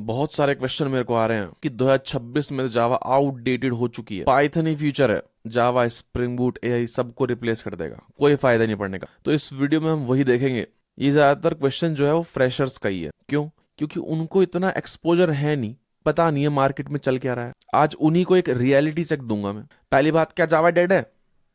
बहुत सारे क्वेश्चन मेरे को आ रहे हैं कि 2026 में जावा आउटडेटेड हो चुकी है, पाइथन ही फ्यूचर है, जावा स्प्रिंग बूट एआई सबको रिप्लेस कर देगा, कोई फायदा नहीं पड़ने का। तो इस वीडियो में हम वही देखेंगे। ये ज्यादातर क्वेश्चन जो है वो फ्रेशर्स का ही है। क्यों? क्योंकि उनको इतना एक्सपोजर है नहीं, पता नहीं है मार्केट में चल क्या रहा है। आज उन्हीं को एक रियलिटी चेक दूंगा मैं। पहली बात, क्या जावा डेड है?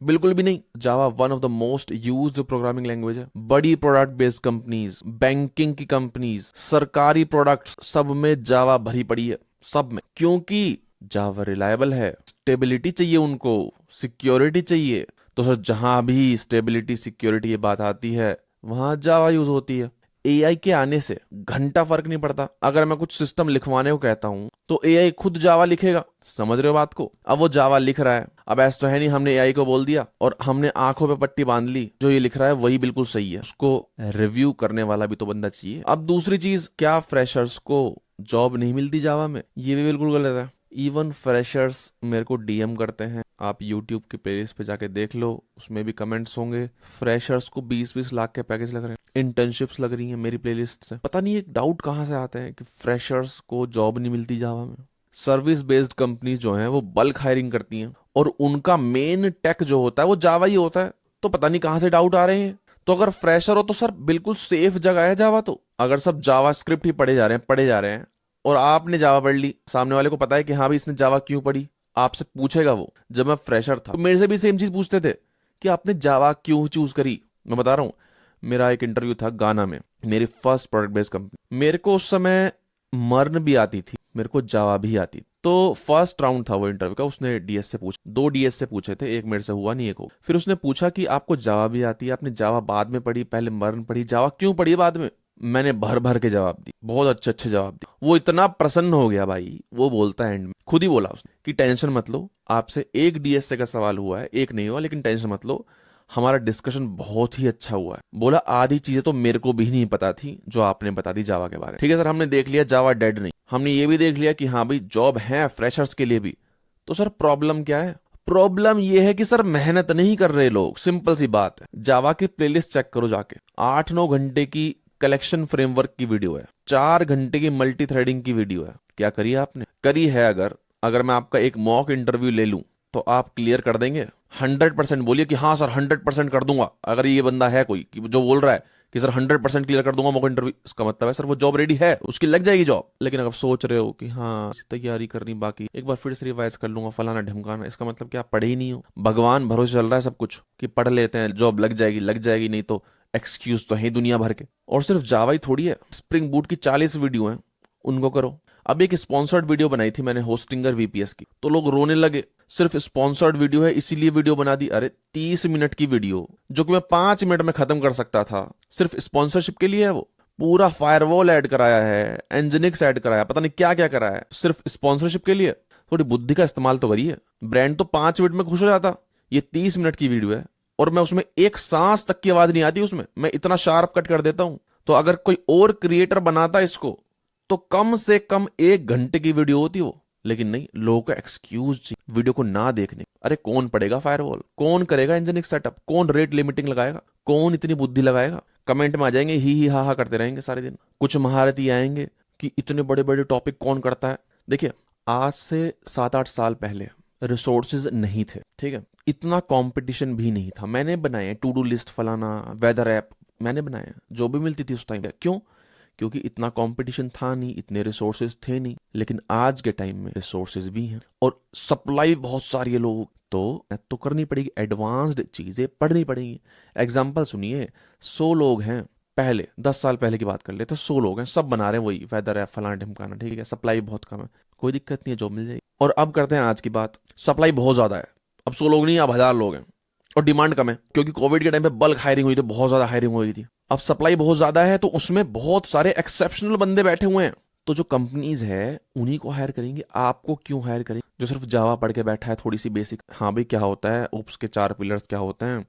बिल्कुल भी नहीं। Java one of the most used programming language है। बड़ी प्रोडक्ट बेस्ड कंपनीज, बैंकिंग की कंपनीज, सरकारी प्रोडक्ट्स, सब में जावा भरी पड़ी है, सब में। क्योंकि जावा रिलायबल है, स्टेबिलिटी चाहिए उनको, सिक्योरिटी चाहिए। तो सर जहां भी स्टेबिलिटी सिक्योरिटी ये बात आती है वहां जावा यूज होती है। एआई के आने से घंटा फर्क नहीं पड़ता। अगर मैं कुछ सिस्टम लिखवाने को कहता हूं तो एआई खुद जावा लिखेगा। समझ रहे हो बात को? अब वो जावा लिख रहा है। अब ऐसा तो है नहीं हमने एआई को बोल दिया और हमने आंखों पे पट्टी बांध ली, जो ये लिख रहा है वही बिल्कुल सही है। उसको रिव्यू करने वाला भी तो बंदा चाहिए। अब दूसरी चीज, क्या फ्रेशर्स को जॉब नहीं मिलती जावा में? ये भी बिल्कुल गलत है। इवन फ्रेशर्स मेरे को डीएम करते हैं, आप यूट्यूब के प्लेलिस्ट पे जाके देख लो, उसमें भी कमेंट्स होंगे। फ्रेशर्स को 20-20 लाख के पैकेज लग रहे हैं, इंटर्नशिप्स लग रही हैं मेरी प्लेलिस्ट से। पता नहीं एक डाउट कहाँ से आते हैं कि फ्रेशर्स को जॉब नहीं मिलती जावा में। सर्विस बेस्ड कंपनीज जो हैं वो बल्क हायरिंग करती हैं और उनका मेन टेक जो होता है वो जावा ही होता है। तो पता नहीं कहाँ से डाउट आ रहे हैं। तो अगर फ्रेशर हो तो सर बिल्कुल सेफ जगह है जावा। तो अगर सब जावा स्क्रिप्ट ही पढ़े जा रहे हैं और आपने जावा पढ़ ली, सामने वाले को पता है कि हाँ भाई इसने जावा क्यों पढ़ी, आपसे पूछेगा वो। जब मैं फ्रेशर था तो मेरे से भी सेम चीज पूछते थे कि आपने जावा क्यों चूज करी। मैं बता रहा हूँ, मेरा एक इंटरव्यू था गाना में, मेरी फर्स्ट प्रोडक्ट बेस्ड कंपनी। मेरे को उस समय मर्न भी आती थी, मेरे को जावा भी आती। तो फर्स्ट राउंड था वो इंटरव्यू का। उसने डीएस से पूछा, 2 डीएस से पूछे थे, एक मेरे से हुआ नहीं, एक हो। फिर उसने पूछा कि आपको जावा भी आती है, आपने जावा बाद में पढ़ी, पहले मर्न पढ़ी, जावा क्यों पढ़ी बाद में? मैंने भर भर के जवाब दी, बहुत अच्छे अच्छे जवाब दिए। वो इतना प्रसन्न हो गया भाई, वो बोलता है एंड में, खुद ही बोला उसने कि टेंशन मत लो, आपसे एक डीएसए का सवाल हुआ है, एक नहीं हुआ, लेकिन टेंशन मत लो, हमारा डिस्कशन बहुत ही अच्छा हुआ है। बोला आधी चीजें तो मेरे को भी नहीं पता थी जो आपने बता दी जावा के बारे में। ठीक है सर, हमने देख लिया जावा डेड नहीं, हमने ये भी देख लिया कि हाँ भाई जॉब है फ्रेशर्स के लिए भी। तो सर प्रॉब्लम क्या है? प्रॉब्लम ये है कि सर मेहनत नहीं कर रहे लोग। सिंपल सी बात है, जावा की प्लेलिस्ट चेक करो जाके, 8-9 घंटे की कलेक्शन फ्रेमवर्क की वीडियो है, 4 घंटे की मल्टी थ्रेडिंग की वीडियो है। क्या करी है आपने? करी है। अगर मैं आपका एक मॉक इंटरव्यू ले लूं तो आप क्लियर कर देंगे? 100% बोलिए कि हाँ सर 100% कर दूंगा। अगर ये बंदा है कोई कि जो बोल रहा है कि सर 100% क्लियर कर दूंगा मॉक इंटरव्यू, इसका मतलब है सर वो जॉब रेडी है, उसकी लग जाएगी जॉब। लेकिन अगर सोच रहे हो कि हाँ तैयारी करनी बाकी, एक बार फिर से रिवाइज कर लूंगा, फलाना ढिमकाना, इसका मतलब कि आप पढ़े ही नहीं हो। भगवान भरोसे चल रहा है सब कुछ कि पढ़ लेते हैं जॉब लग जाएगी, नहीं तो एक्सक्यूज तो है दुनिया भर के। और सिर्फ जावा ही थोड़ी है, स्प्रिंग बूट की 40 वीडियो हैं, उनको करो। अब एक स्पॉन्सर्ड वीडियो बनाई थी मैंने होस्टिंगर वीपीएस की, तो लोग रोने लगे, सिर्फ स्पॉन्सर्ड वीडियो है इसीलिए वीडियो बना दी। अरे 30 मिनट की वीडियो जो कि मैं 5 मिनट में खत्म कर सकता था, सिर्फ स्पॉन्सरशिप के लिए है। वो पूरा फायरवॉल ऐड कराया है, एंजिनिक्स ऐड कराया, पता नहीं क्या क्या कराया है, सिर्फ स्पॉन्सरशिप के लिए। थोड़ी बुद्धि का इस्तेमाल तो करिए। ब्रांड तो 5 मिनट में खुश हो जाता, ये 30 मिनट की वीडियो है और मैं उसमें एक सांस तक की आवाज नहीं आती उसमें, मैं इतना शार्प कट कर देता हूं। तो अगर कोई और क्रिएटर बनाता इसको तो कम से कम 1 घंटे की वीडियो होती वो। लेकिन नहीं, लोगों का एक्सक्यूज चाहिए वीडियो को ना देखने। अरे कौन पढ़ेगा फायरवॉल, कौन करेगा इंजीनियरिंग सेटअप, कौन रेट लिमिटिंग लगाएगा, कौन इतनी बुद्धि लगाएगा? कमेंट में आ जाएंगे ही हा हा करते रहेंगे सारे दिन। कुछ महारथी आएंगे कि इतने बड़े बड़े टॉपिक कौन करता है। देखिए आज से 7-8 साल पहले रिसोर्सेज नहीं थे, ठीक है, इतना कंपटीशन भी नहीं था। मैंने बनाए टू डू लिस्ट, फलाना, वेदर ऐप मैंने बनाए, जो भी मिलती थी उस टाइम। क्यों? क्योंकि इतना कंपटीशन था नहीं, इतने रिसोर्सेज थे नहीं। लेकिन आज के टाइम में रिसोर्सेज भी हैं और सप्लाई बहुत सारी है लोग, तो करनी पड़ेगी, एडवांस्ड चीजें पढ़नी पड़ेगी। एग्जाम्पल सुनिए, 100 लोग हैं, पहले 10 साल पहले की बात कर लेते, 100 लोग हैं, सब बना रहे हैं वही वेदर ऐप, फलाना ढिमकाना, ठीक है, सप्लाई बहुत कम है, कोई दिक्कत नहीं है, जॉब मिल जाएगी। और अब करते हैं आज की बात, सप्लाई बहुत ज्यादा है, अब 100 लोग नहीं, अब 1000 लोग हैं और डिमांड कम है, क्योंकि कोविड के टाइम पे बल्क हायरिंग हुई थी, बहुत ज्यादा हायरिंग हुई थी। अब सप्लाई बहुत ज्यादा है तो उसमें बहुत सारे एक्सेप्शनल बंदे बैठे हुए हैं, तो जो कंपनीज है उन्हीं को हायर करेंगे। आपको क्यों हायर करेंगे जो सिर्फ जावा पढ़ के बैठा है, थोड़ी सी बेसिक, हाँ भाई क्या होता है ओप्स के 4 पिलर्स क्या होते हैं,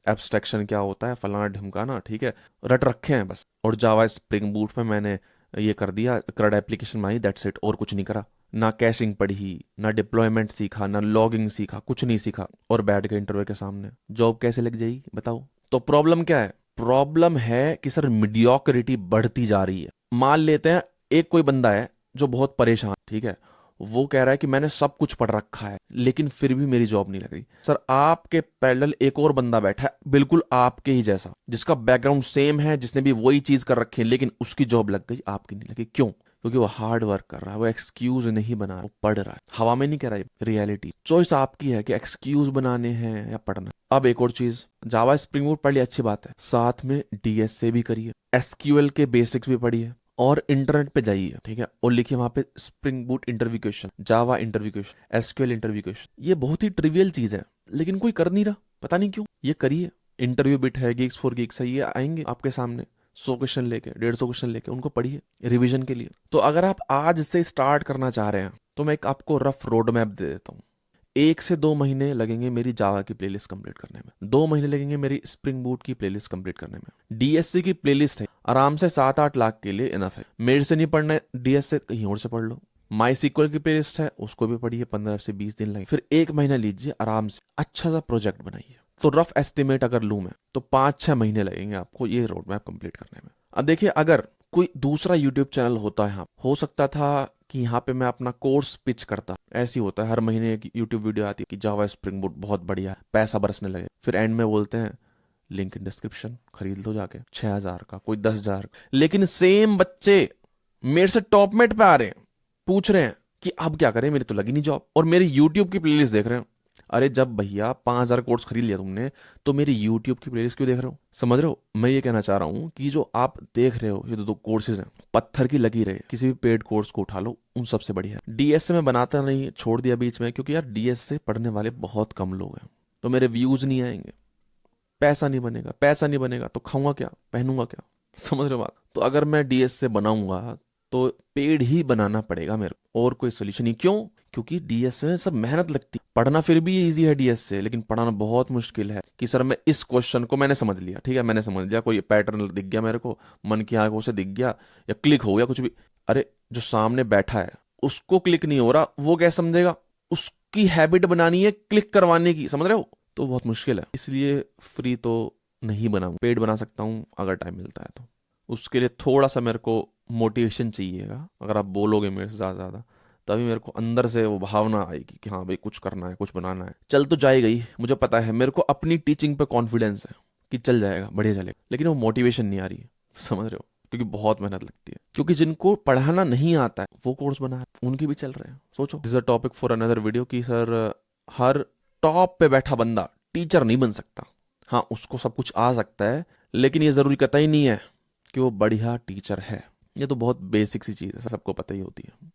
एब्स्ट्रैक्शन क्या होता है, फलाना ढिमकाना, ठीक है, रट रखे हैं बस। और जावा स्प्रिंग बूट में मैंने ये कर दिया, क्रड एप्लीकेशन बनाई, दैट्स इट, और कुछ नहीं करा। ना कैशिंग पढ़ी, ना डिप्लॉयमेंट सीखा, ना लॉगिंग सीखा, कुछ नहीं सीखा, और बैठ गए इंटरव्यू के सामने। जॉब कैसे लग जाएगी बताओ? तो प्रॉब्लम क्या है? प्रॉब्लम है कि सर मीडियोक्रिटी बढ़ती जा रही है। मान लेते हैं एक कोई बंदा है जो बहुत परेशान, ठीक है, वो कह रहा है कि मैंने सब कुछ पढ़ रखा है लेकिन फिर भी मेरी जॉब नहीं लग रही। सर आपके पैरेलल एक और बंदा बैठा है बिल्कुल आपके ही जैसा, जिसका बैकग्राउंड सेम है, जिसने भी वही चीज कर रखी है, लेकिन उसकी जॉब लग गई, आपकी नहीं लगी। क्यों? क्योंकि वो हार्ड वर्क कर रहा है, वो एक्सक्यूज नहीं बना रहा, वो पढ़ रहा है। हवा में नहीं कह रहा है, रियलिटी। चॉइस आपकी है कि एक्सक्यूज बनाने हैं या पढ़ना। अब एक और चीज, जावा स्प्रिंग बूट पढ़ लिया, अच्छी बात है, साथ में डीएसए भी करिए, एसक्यूएल के बेसिक्स भी पढ़िए, और इंटरनेट पे जाइए, ठीक है, और लिखिए वहां पे Spring Boot interview question, Java interview question, SQL interview question. ये बहुत ही ट्रिवियल चीज है लेकिन कोई कर नहीं रहा, पता नहीं क्यों। ये करिए। इंटरव्यू बिट है, गिग्स फॉर गिग्स है, ये आएंगे आपके सामने 100 क्वेश्चन लेके, 150 क्वेश्चन लेके, उनको पढ़िए रिवीजन के लिए। तो अगर आप आज से स्टार्ट करना चाह रहे हैं तो मैं एक आपको रफ रोड मैप दे देता हूँ। 1 से 2 महीने लगेंगे मेरी जावा की प्लेलिस्ट कंप्लीट करने में, 2 महीने लगेंगे मेरी स्प्रिंग बूट की प्लेलिस्ट कंप्लीट करने में। डीएससी की प्लेलिस्ट है, आराम से 7-8 लाख के लिए इनफ है। मेरे से नहीं पढ़ना है डीएससी, कहीं और से पढ़ लो। माई सीक्वल की प्लेलिस्ट है, उसको भी पढ़िए, 15 से 20 दिन लगे। फिर 1 महीना लीजिए आराम से, अच्छा सा प्रोजेक्ट बनाइए। तो रफ एस्टिमेट अगर लूं मैं तो 5-6 महीने लगेंगे आपको ये रोड मैप कंप्लीट करने में। अब देखिए, अगर कोई दूसरा यूट्यूब चैनल होता है, हो सकता था कि यहाँ पे मैं अपना कोर्स पिच करता। ऐसी होता है, हर महीने एक यूट्यूब वीडियो आती है कि जावा स्प्रिंग बूट बहुत बढ़िया है, पैसा बरसने लगे, फिर एंड में बोलते हैं लिंक इन डिस्क्रिप्शन, खरीद लो जाके, 6,000 का, कोई 10,000 का। लेकिन सेम बच्चे मेरे से टॉपमेट पे आ रहे हैं, पूछ रहे हैं कि अब क्या करें, मेरी तो लगी नहीं जॉब, और मेरी यूट्यूब की प्लेलिस्ट देख रहे हैं। अरे जब भैया 5,000 कोर्स खरीद लिया तुमने, तो मेरी यूट्यूब की प्लेलिस्ट क्यों देख रहे हो? समझ रहे हो? मैं ये कहना चाह रहा हूँ कि जो आप देख रहे हो ये दो कोर्सेज हैं, पत्थर की लगी रहे, किसी भी पेड कोर्स को उठा लो, उन सबसे बढ़िया है। डीएसए में बनाता नहीं, छोड़ दिया बीच में, क्योंकि यार डीएसए पढ़ने वाले बहुत कम लोग हैं, तो मेरे व्यूज नहीं आएंगे, पैसा नहीं बनेगा, पैसा नहीं बनेगा तो खाऊंगा क्या, पहनूंगा क्या? समझ रहे हो बात? तो अगर मैं डीएसए बनाऊंगा तो पेड ही बनाना पड़ेगा मेरे को, और कोई सोल्यूशन नहीं। क्यों? क्योंकि डीएसए में सब मेहनत लगती है। पढ़ना फिर भी इजी है डीएसए, लेकिन पढ़ाना बहुत मुश्किल है। कि सर मैं इस क्वेश्चन को मैंने समझ लिया, ठीक है, मैंने समझ लिया, कोई पैटर्न दिख गया मेरे को, मन की आंखों से दिख गया या क्लिक हो गया कुछ भी। अरे जो सामने बैठा है उसको क्लिक नहीं हो रहा, वो क्या समझेगा? उसकी हैबिट बनानी है क्लिक करवाने की, समझ रहे हो? तो बहुत मुश्किल है। इसलिए फ्री तो नहीं बनाऊं, पेड बना सकता हूं अगर टाइम मिलता है तो। उसके लिए थोड़ा सा मेरे को मोटिवेशन चाहिएगा। अगर आप बोलोगे मेरे से ज्यादा तभी मेरे को अंदर से वो भावना आएगी कि हाँ भाई कुछ करना है, कुछ बनाना है। चल तो जाएगा ही, मुझे पता है, मेरे को अपनी टीचिंग पे कॉन्फिडेंस है कि चल जाएगा, बढ़िया चलेगा, लेकिन वो मोटिवेशन नहीं आ रही है। समझ रहे हो? क्योंकि बहुत मेहनत लगती है। क्योंकि जिनको पढ़ाना नहीं आता है वो कोर्स बना है, उनके भी चल रहे हैं। सोचो, this is a topic for another video कि सर हर टॉप पे बैठा बंदा टीचर नहीं बन सकता। हाँ, उसको सब कुछ आ सकता है, लेकिन ये जरूरी कतई नहीं है कि वो बढ़िया टीचर है। ये तो बहुत बेसिक सी चीज है, सबको पता ही होती है।